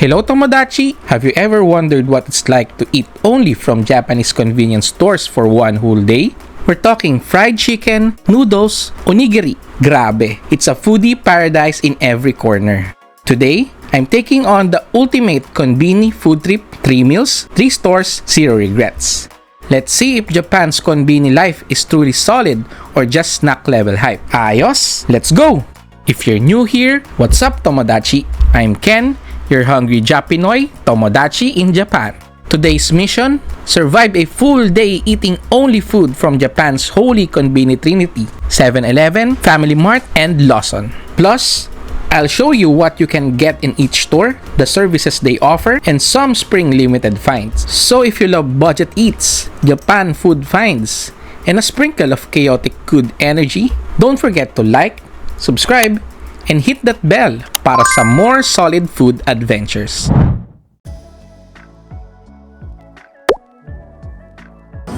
Hello Tomodachi! Have you ever wondered what it's like to eat only from Japanese convenience stores for one whole day? We're talking fried chicken, noodles, onigiri. Grabe, it's a foodie paradise in every corner. Today, I'm taking on the ultimate konbini food trip, 3 meals, 3 stores, 0 regrets. Let's see if Japan's konbini life is truly solid or just snack level hype. Ayos, let's go! If you're new here, what's up Tomodachi? I'm Ken, your hungry Japinoy Tomodachi in Japan. Today's mission, survive a full day eating only food from Japan's holy konbini trinity, 7-Eleven, Family Mart, and Lawson. Plus, I'll show you what you can get in each store, the services they offer, and some spring limited finds. So if you love budget eats, Japan food finds, and a sprinkle of chaotic good energy, don't forget to like, subscribe, and hit that bell para sa more solid food adventures.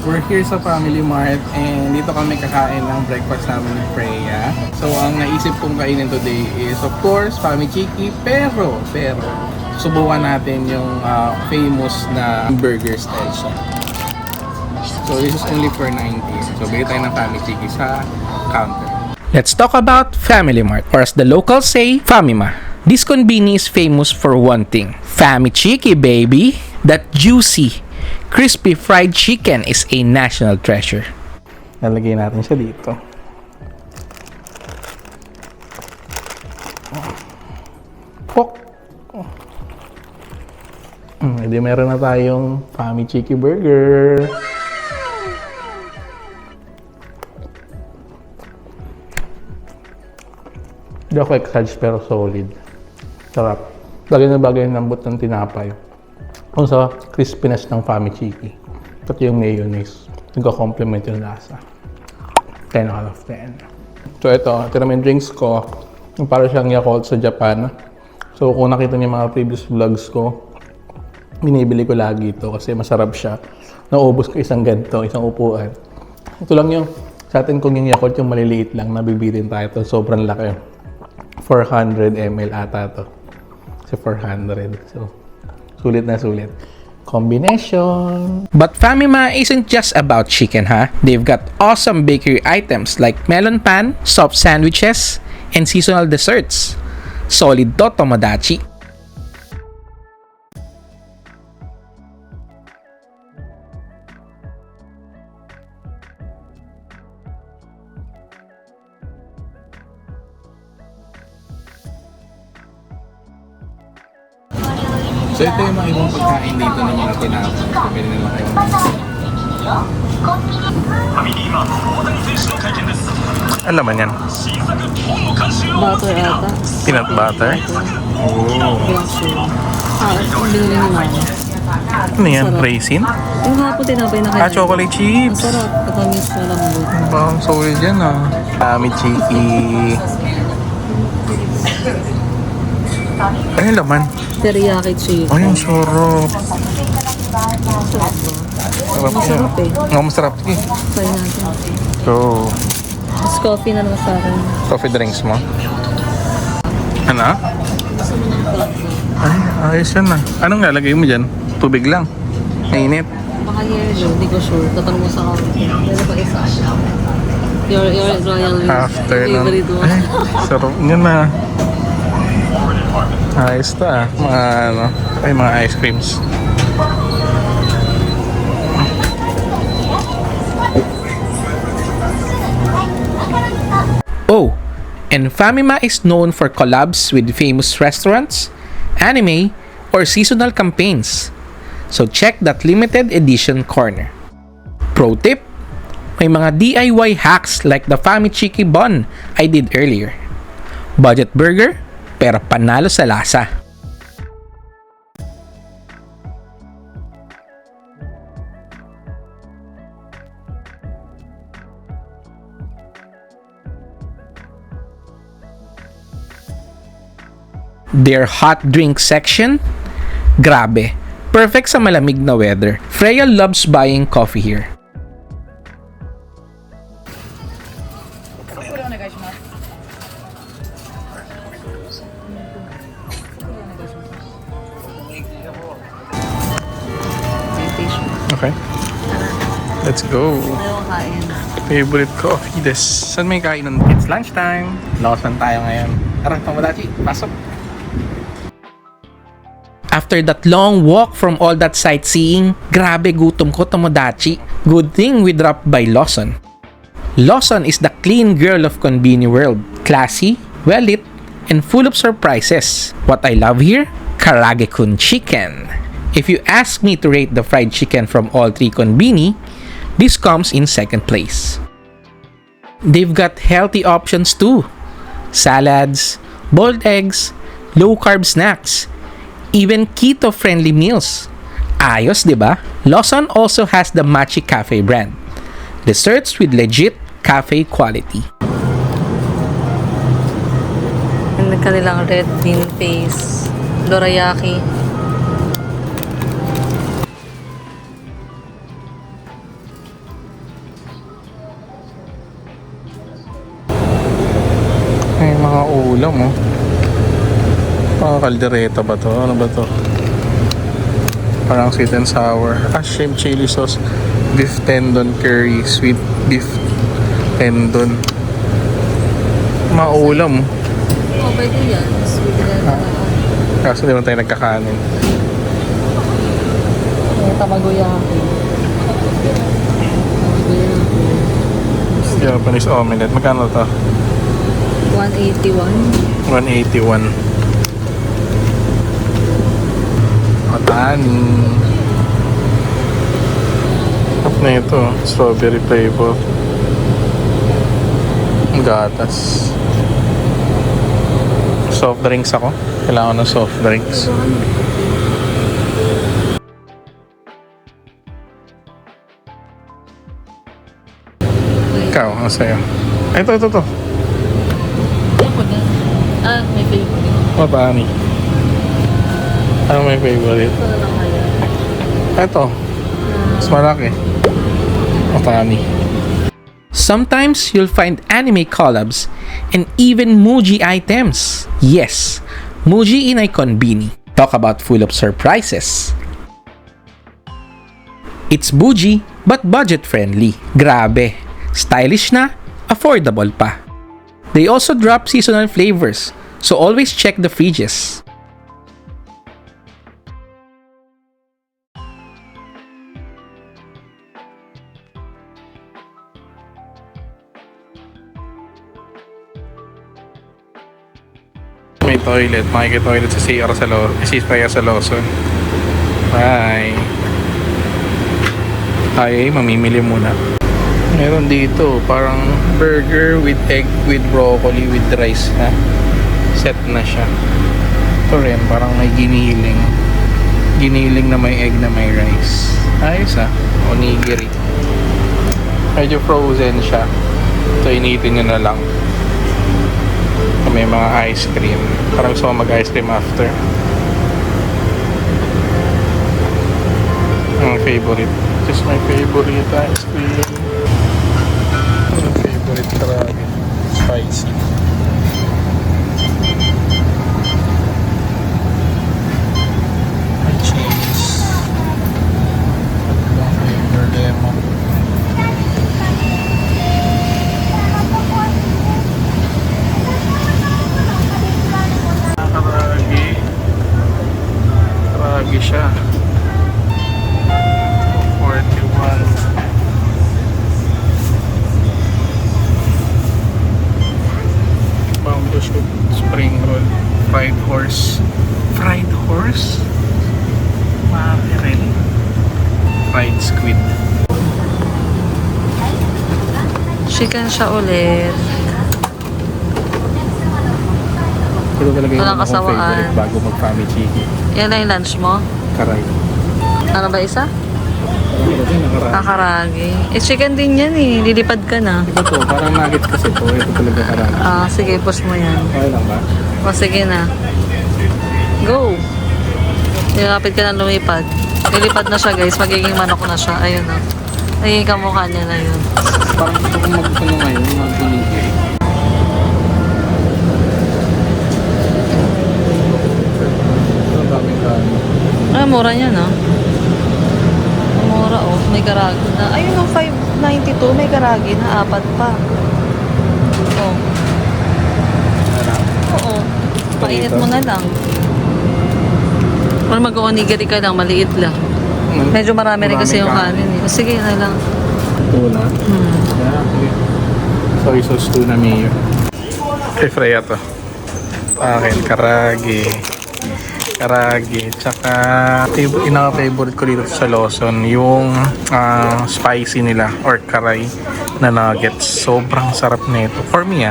We're here sa Family Mart and dito kami kakain ng breakfast namin ni Freya. So ang naisip kong kainin today is of course Famichiki pero subukan natin yung famous na burger style siya. So this is only for 90. So bili tayo ng Famichiki sa counter. Let's talk about Family Mart, or as the locals say, Famima. This konbini is famous for one thing, Famichiki baby! That juicy, crispy fried chicken is a national treasure. Lalagay natin siya dito. Pok! Edi meron na tayong Famichiki burger. Hindi ako excited pero solid. Sarap. Bagay na bagay ng lambot ng tinapay. Kung sa crispiness ng Famichiki. Pati yung mayonnaise. Nagka-complement yung lasa. 10 out of 10. So ito naman yung drinks ko. Yung para siyang Yakult sa Japan. So kung nakita niyo mga previous vlogs ko, binibili ko lagi ito kasi masarap siya. Naubos ko isang ganito, isang upuan. Ito lang yung sa atin kung yung Yakult yung maliliit lang, nabibitin tayo ito. Sobrang laki. 400 ml ata to. Kasi 400. So, sulit na sulit. Combination. But Famima isn't just about chicken, ha? They've got awesome bakery items like melon pan, soft sandwiches, and seasonal desserts. Solid to, Tomodachi. So ito yung mga ibang pagkain dito ng mga tinapay. So pwede na lang kayo. Ano naman yan? Butter ata. Peanut butter? Oh. Binili ni Mama. Ano yan? Raisin? Yung hapon tinapay na kayo. Chocolate chips! Masarap. Katamis na lang. Bang solid yan Famichiki. Ano yung laman? Teriyaki chicken. Ay, ang sarap. Masarap eh. Masarap. Sige. Try natin. So, Mas coffee na naman sa akin. coffee drinks mo? Ano? Ay, ayos yan Anong lalagay mo dyan? Tubig lang. Mainit. Baka yellow. Hindi ko sure. Tatanong mo sa counter. Meron pa isa. Your royal After lang. favorite one. Ay, sarap yan Ayos to Mga mga ice creams. Oh, and Famima is known for collabs with famous restaurants, anime, or seasonal campaigns. So check that limited edition corner. Pro tip, may mga DIY hacks like the Famichiki bun I did earlier. Budget burger, pero panalo sa lasa. Their hot drink section, grabe, perfect sa malamig na weather. Freya loves buying coffee here. Okay. Let's go. Ayaw kain. Favorite coffee des. Saan may kainan? It's lunchtime. Lawson tayo ngayon. Tara, Tomodachi. Pasok. After that long walk from all that sightseeing, grabe gutom ko, Tomodachi. Good thing we dropped by Lawson. Lawson is the clean girl of Konbini world. Classy, well-lit, and full of surprises. What I love here? Karage-kun chicken. If you ask me to rate the fried chicken from all three Konbini, this comes in second place. They've got healthy options too. Salads, boiled eggs, low-carb snacks, even keto-friendly meals. Ayos, diba? Lawson also has the Machi Cafe brand. Desserts with legit cafe quality. And kanilang red bean paste. Dorayaki. Ay, mga ulam, oh. Mga kaldereta ba to? Ano ba to? Parang sweet and sour. Shrimp chili sauce. Beef tendon curry. Sweet beef tendon. Mga ulam. Oh, pwede yan. Sweet and Kaso di naman tayo nagkakanin. tamagoyaki. Japanese omelette. Magkano to? 181. 181. Matani. Na ito, strawberry flavor. Gatas. Soft drinks ako. Kailangan ng soft drinks. Ikaw, ano sa'yo? Ito. May favorite. Matani. Ano may favorite? Ito na lang kaya. Ito. Mas malaki. Matani. Sometimes you'll find anime collabs and even Muji items. Yes, Muji in Konbini. Talk about full of surprises. It's bougie but budget friendly. Grabe. Stylish na, affordable pa. They also drop seasonal flavors, so always check the fridges. May toilet, makikitoilet sa CR sa Lawson. Bye. Tayo mamimili muna. Meron dito parang burger with egg with broccoli with rice ha. Set na siya. Ito rin parang may giniling. Giniling na may egg na may rice. Ayos ha. Onigiri. Medyo frozen siya. So initin nyo na lang. May mga ice cream. Parang gusto ko mag-ice cream after. Ang favorite. Just my favorite ice cream. My favorite karage. Spicy. My cheese. Flavor lemon. Karage siya. 41. Bamboo shoot spring roll. Fried horse. Fried horse? Mackerel. Fried squid. Chicken siya ulit. Ito talaga yung Walang akong kasawaan. favorite bago mag-family chicken. Yan na yung lunch mo? Karay. Ano ba isa? Ito yung nakaraan. Kakaragi. Chicken din yan eh. Lilipad ka na. Ito to, parang nugget kasi to. Ito talaga karami. Sige, post mo yan. Okay lang ba? O, sige na. Go! Nilapit ka na lumipad. Nilipad na siya guys. Magiging manok na siya. Ayun na. Nagiging kamukha niya na yun. Parang gusto kong magkulo ngayon, mag-binigay. Ang daming kanin. Mura niya no? Mura oh. luto, may karagi na, 4 pa. Oh. Oo. Painit mo na lang. Para mag-onigiri ka lang, maliit lang. Medyo marami rin kasi yung kanin eh. Sige na lang. Tuna. Soy sauce tuna mayo. Kay Freya to. Akin, karagi. Tsaka, pinaka-favorite ko dito sa Lawson, yung spicy nila or karay na nuggets. Sobrang sarap nito. For me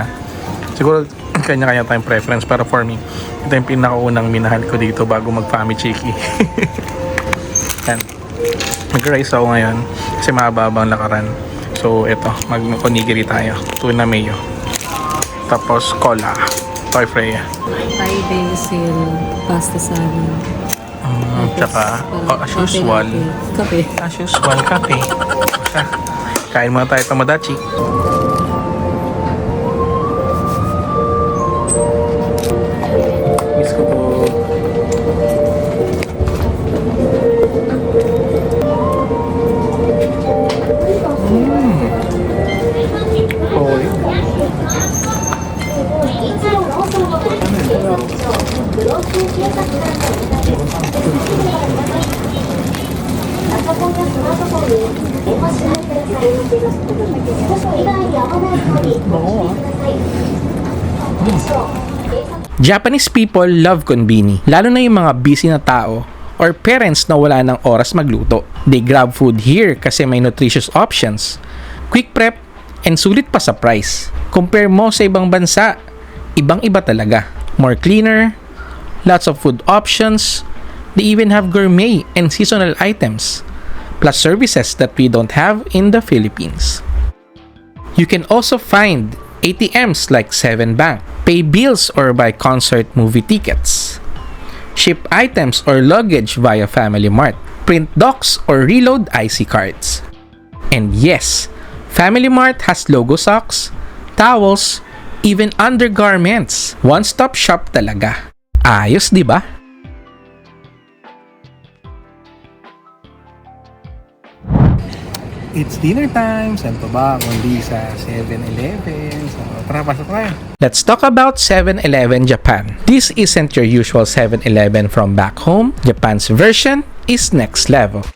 siguro kanya-kanya tayong preference, pero for me, ito yung pinakaunang minahal ko dito bago mag-Fami Chiki. Yan. Mag-rice ako ngayon kasi mababang lakaran. So, ito, mag-onigiri tayo. Tuna mayo. Tapos, cola. Toy Freya. Thai basil, pasta salad. Tsaka, as usual. Kape. As usual, kape. Kain muna tayo tomodachi. Miss ko po. Okay. Japanese people love konbini, lalo na yung mga busy na tao or parents na wala ng oras magluto. They grab food here kasi may nutritious options, quick prep, and sulit pa sa price. Compare mo sa ibang bansa, ibang-iba talaga. More cleaner, lots of food options, they even have gourmet and seasonal items, plus services that we don't have in the Philippines. You can also find ATMs like 7 Bank, pay bills or buy concert movie tickets, ship items or luggage via Family Mart, print docs or reload IC cards. And yes, Family Mart has logo socks, towels, even undergarments. One-stop shop talaga. Ayos, di ba? It's dinner time. Saan pa ba? Kundi sa 7-Eleven. So, tara, pasok tayo. Let's talk about 7-Eleven Japan. This isn't your usual 7-Eleven from back home. Japan's version is next level.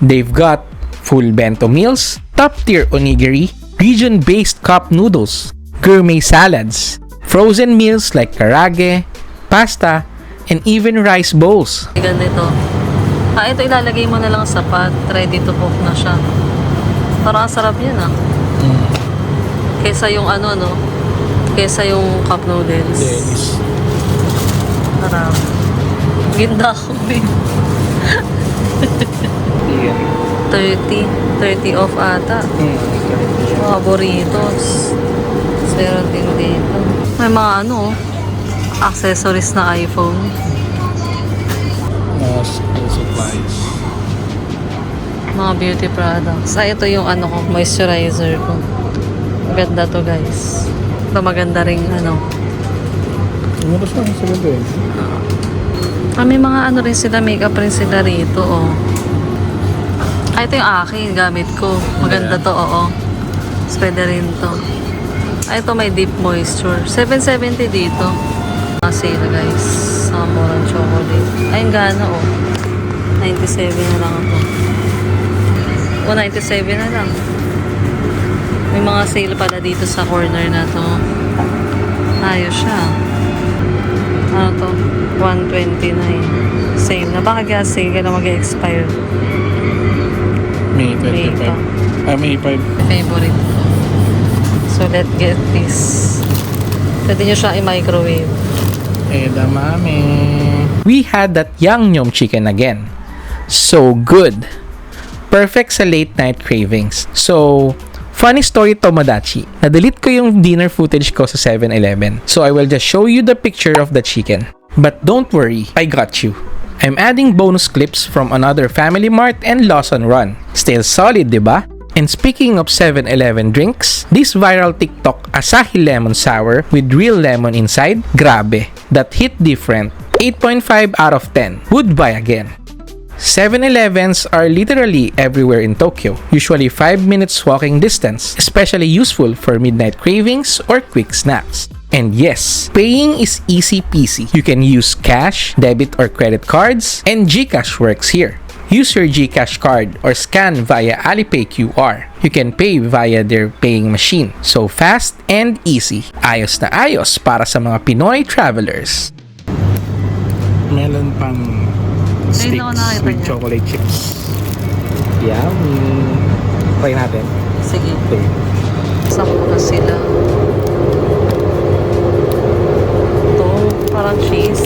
They've got full bento meals, top-tier onigiri, region-based cup noodles, gourmet salads, frozen meals like karage, pasta, and even rice bowls. Ganito. Ito ilalagay mo na lang sa pot. Ready to cook na siya. Parang sarap yan Kesa yung Kesa yung cup noodles. Dennis. Sarap. Ginda ko din. 30 off ata. Mga burritos. Meron din dito. May mga accessories na iPhone. School supplies. Mga beauty products. Ito yung moisturizer ko. Maganda to, guys. Ito maganda ring Ano sa gabi? May mga rin sila, makeup rin sila rito, ito yung akin, gamit ko. Maganda to, So, pwede rin to. Ito may deep moisture. 770 dito. Sale, guys. Sa murang chocolate. Ay, gana, 97 na lang ito. 97 na lang. May mga sale pala dito sa corner na to. Ayos siya. Ano to? 129. Same na. Baka gas sale ka na mag-expire. May 25. May 5. Favorite ko. So, let's get this. Pwede nyo siya i-microwave. Edamame. We had that Yangnyeom chicken again. So good. Perfect sa late night cravings. So, funny story Tomodachi. Na-delete ko yung dinner footage ko sa 7-Eleven. So, I will just show you the picture of the chicken. But don't worry, I got you. I'm adding bonus clips from another Family Mart and Lawson run. Still solid, diba? And speaking of 7-Eleven drinks, this viral TikTok Asahi Lemon Sour with real lemon inside, grabe. That hit different. 8.5 out of 10. Would buy again. 7-Elevens are literally everywhere in Tokyo, usually 5 minutes walking distance, especially useful for midnight cravings or quick snacks. And yes, paying is easy peasy. You can use cash, debit or credit cards, and GCash works here. Use your GCash card or scan via Alipay QR. You can pay via their paying machine. So fast and easy. Ayos na ayos para sa mga Pinoy travelers. Melon pan Ayun ako nakita with niya. chocolate chips. Yummy! Try natin. Sige. Okay. Sampo na sila. Ito, parang cheese.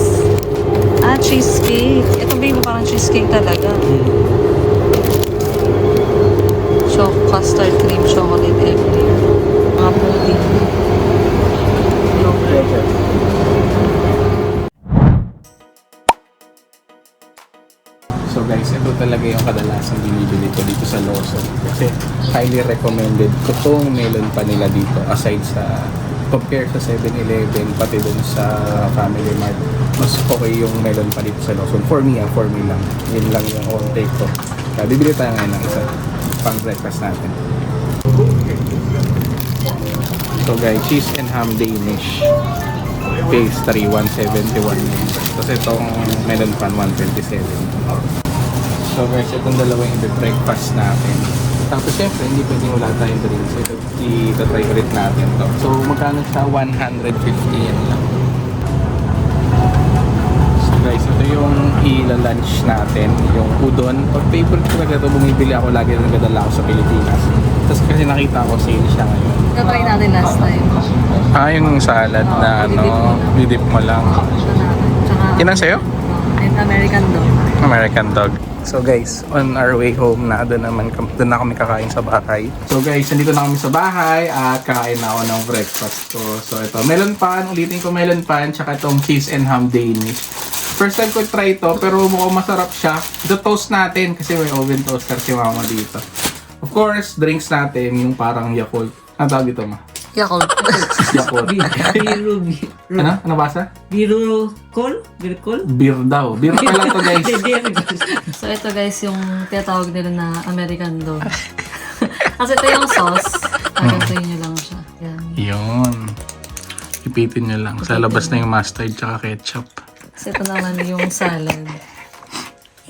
Ah, cheesecake. Ito ba parang cheesecake talaga. Custard cream, chocolate, everything. Mga pudding. Yogurt. So guys, ito talaga yung kadalasang binibili ko dito sa Lawson. Kasi highly recommended ko tong melon pa nila dito. Aside sa, compare sa 7-Eleven, pati dun sa Family Mart, mas okay yung melon pa dito sa Lawson. For me lang. Yun lang yung all take ko. Kaya bibili tayo ngayon ng isa pang breakfast natin. So guys, cheese and ham Danish. Pastry, 171 yun. Tapos itong melon pan, 127. So guys, itong dalawa yung breakfast natin. Tapos syempre, hindi pwedeng wala tayong drinks. So ito-try ulit natin to. So magkano siya? 150 yan lang. So guys, ito yung ila-lunch natin. Yung udon. Pag favorite ko talaga ito, bumibili ako lagi na nagdadala ako sa Pilipinas. Tapos kasi nakita ko sale siya ngayon. Na-try natin last time. Yung salad na didip mo lang. Tsaka, Yan ang sa'yo? and American dog. American dog. So guys, on our way home na, doon na kami kakain sa bahay. So guys, nandito na kami sa bahay at kakain na ako ng breakfast ko. So ito, melon pan, ulitin ko melon pan, tsaka itong cheese and ham Danish. First time ko try ito, pero mukhang masarap siya. Ito toast natin kasi may oven toaster si mama dito. Of course, drinks natin, yung parang Yakult. Ano tawag dito, ma? Yakult. Yakult. Ano? Ano basa? Birukol? Birukol? Beer daw. Beer pala to guys. So ito guys, yung tinatawag nila na American dog. Kasi ito yung sauce. Nagantuin nyo lang siya. Yan. Yun. Ipitin nyo lang. Sa labas na yung mustard tsaka ketchup. Kasi ito naman yung salad.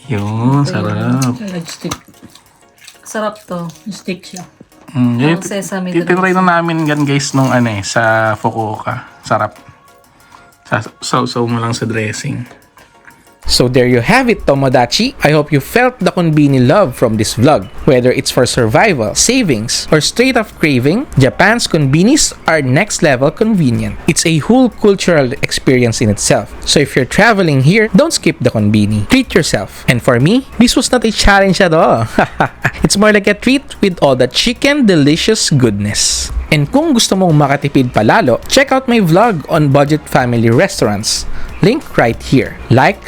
Yun, sarap. Stick. Sarap to. Stick siya. Ang sesame Titinry na namin yan guys nung sa Fukuoka. Sarap. Sausaw mo lang sa dressing. So there you have it, Tomodachi. I hope you felt the konbini love from this vlog. Whether it's for survival, savings, or straight up craving, Japan's konbinis are next level convenient. It's a whole cultural experience in itself. So if you're traveling here, don't skip the konbini. Treat yourself. And for me, this was not a challenge at all. It's more like a treat with all the chicken delicious goodness. And kung gusto mong makatipid palalo, check out my vlog on budget family restaurants. Link right here. Like,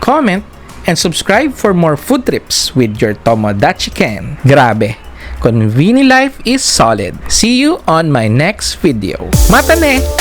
comment, and subscribe for more food trips with your Tomodachi Ken. Grabe, Conveni life is solid. See you on my next video. Mata ne!